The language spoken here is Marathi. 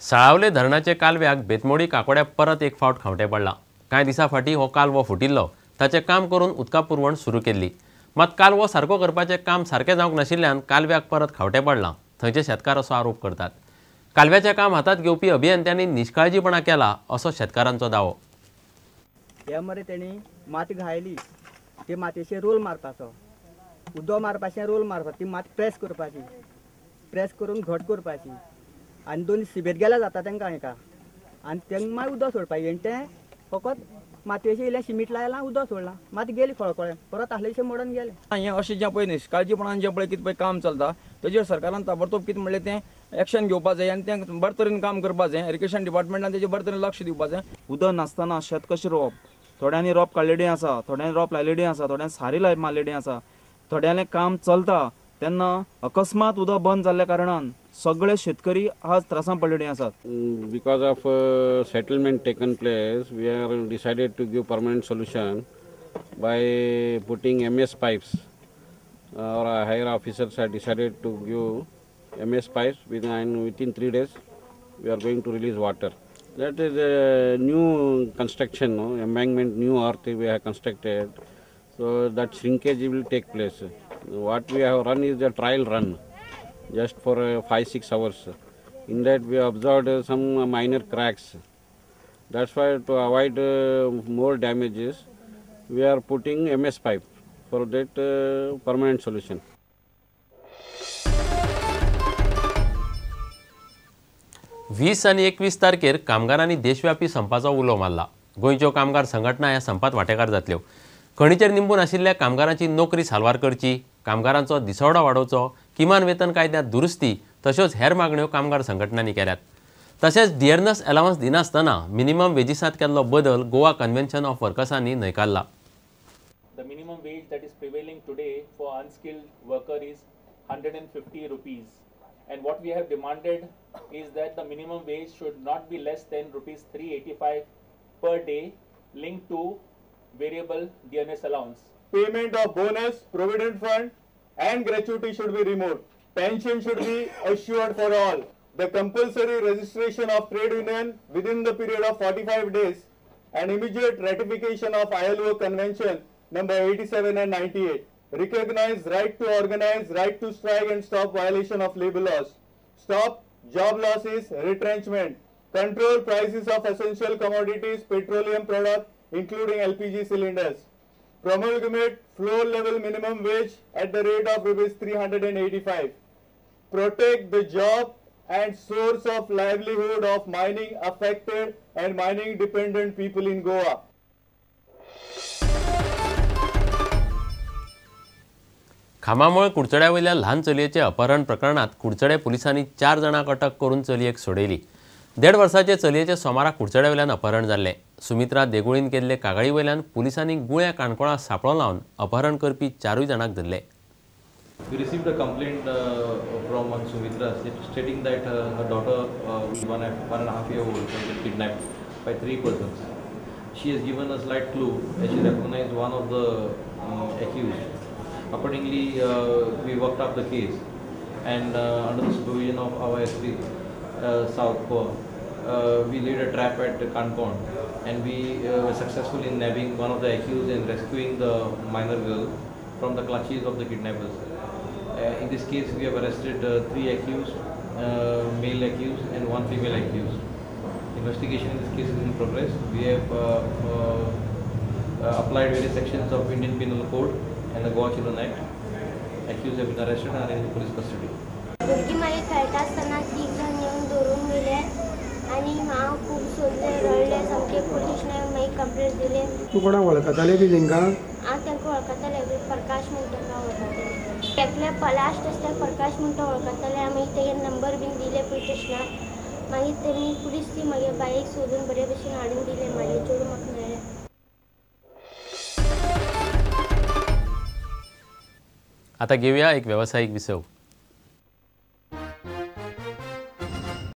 साळावले धरणाचे कालव्याक बेतमोडी काकोड्या परत एक फावट खावटे पडला। कांय दिसा फाटी हो कालवो फुटिल्लो, ताचे काम करून उदका पुरवण सुरू केल्ली। मात कालवो सारको करपाचे काम सारके जावंक नाशिल्ल्यान कालव्याक परत खावटे पडला, थंयचे शेतकार असो आरोप करतात। कालव्याचे काम हातात घेवपी अभियंत्यांनी निष्काळजीपणा केला असो शेतकारांचो दावो। ह्या मरे तेणी माती घायली, ते मातयेचेर रोल मारपाचो, उदो मारपाचें रोल मारपाचो, ती माती प्रेस करपाची, प्रेस करून घट करपाची आनी दोन सिबेत गेल्या जाता तांकां हेका आनी तांकां मागीर उदक सोडपाचें आनी तें फकत मातयेचें इल्लें सिमीट लायलां उदक सोडलां, माती गेली खळखळें, परत आहलेशें मोडून गेलें। हें अशें जें पळय निश्काळजीपणान जें पळय कितें पळय काम चलता तेजेर सरकारान ताबडतोब कितें म्हणलें तें एक्शन घेवपाक जाय आनी तें बरे तरेन काम करपाक जाय। इरिगेशन डिपार्टमेंटान तेजेर बरे तरेन लक्ष दिवपाक जाय। उदक नासतना शेत कशें रोवप, थोड्यांनी रोप काडलेलीं आसा, थोड्यांनी रोप लायलेलीं आसा, थोड्यांनी सारी मारलेलीं आसा, थोड्यांलें काम चलता तेन्ना अकस्मात उदक बंद जाल्ल्या कारणान सगळे शेतकरी आज त्रासान पडलेलीं आसात। Because of settlement taken place, we are decided to give permanent solution by putting MS pipes. Our higher officers have decided to give MS pipes within 3 days. We are going to release water. That is a new construction, no? Embankment, new earth we have constructed. So that shrinkage will take place. What we have run is a trial run, just for 5-6 hours. In that we observed some minor cracks. That's why to avoid more damages, we are putting MS pipe for that permanent solution. वीस आणि 21 तारखेर कामगारांनी देशव्यापी संपाचो उलो मारला। गोंयच्यो कामगार संघटना ह्या संपात वांटेकार जातल्यो। खणीचेर निंबून आशिल्ल्या कामगारांची नोकरी सालवार करची, कामगारांचो दिसवडो वाडोवचो, किमान वेतन कायद्यांत दुरुस्ती तश्योच हेर मागण्यो कामगार संघटनांनी केल्यात। तशेंच डियरनस अलावन्स दिनासतना मिनिमम वेजिसांत केल्लो बदल गोवा कन्व्हेन्शन ऑफ वर्कर्सांनी न्हयकारला। The minimum wage that is prevailing today for unskilled worker is 150 rupees. And what we have demanded is that the minimum wage should not be less than rupees 385 per day linked to variable DNS allowance. Payment of bonus, provident fund and gratuity should be removed. Pension should be assured for all. The compulsory registration of trade union within the period of 45 days and immediate ratification of ILO Convention number 87 and 98. Recognize right to organize, right to strike and stop violation of labor laws. Stop job losses, retrenchment. Control prices of essential commodities, petroleum products, including LPG cylinders. Promulgate floor level minimum wage at the rate of rupees 385. Protect the job and source of livelihood of mining affected and mining dependent people in Goa. खामामळ कुडचड्या वयल्या ल्हान चलयेचे अपहरण प्रकरणात कुडचडे पुलिसांनी 4 जाणांक अटक करून चलयेक सोडयली। 1.5 वर्साचे चलयेचे सोमाराक कुडचड्या वयल्यान अपहरण जाल्ले। सुमित्रा देगुळीन केल्ले कागाळी वयल्यान पुलिसांनी गुळ्या काणकोणां सांपळो लावन अपहरण करपी 4 जाणांक धरले। We received a complaint from one Sumitra stating that her daughter, 1.5-year-old, was kidnapped by 3 persons. She has given a slight clue as she recognized one of the accused. Accordingly, we worked up the case and under the supervision of our SP South Goa, we laid a trap at Kankon and we were successful in nabbing one of the accused and rescuing the minor girl from the clutches of the kidnappers. In this case, we have arrested 3 accused, male accused and 1 female accused. Investigation in this case is in progress. We have applied various sections of Indian Penal Code and the Goa Children Act. Accused have been arrested and are in police custody. भुरगीं मागीर खेळटा आसतना 3 जाण येवन धरून गेले आनी हांव खूब सोदलें रडलें सामकें पुलिशें मागीर कंप्लेंट दिली। तूं कोणाक वळखतालें बी तांकां? हांव तांकां वळखतालें, प्रकाश म्हूण तांकां वळखतालें। एकले लास्ट आसता प्रकाश म्हूण तो वळखतालें, हांव मागीर तेगे नंबर बीन दिले पुलीस स्टेशनार। मागीर तेमी पुलीस ती मागीर बायक सोदून बरे भशेन हाडून दिले, मागीर चेडूं म्हाका मेळ्ळें। आता घेऊया एक व्यावसायिक विसव।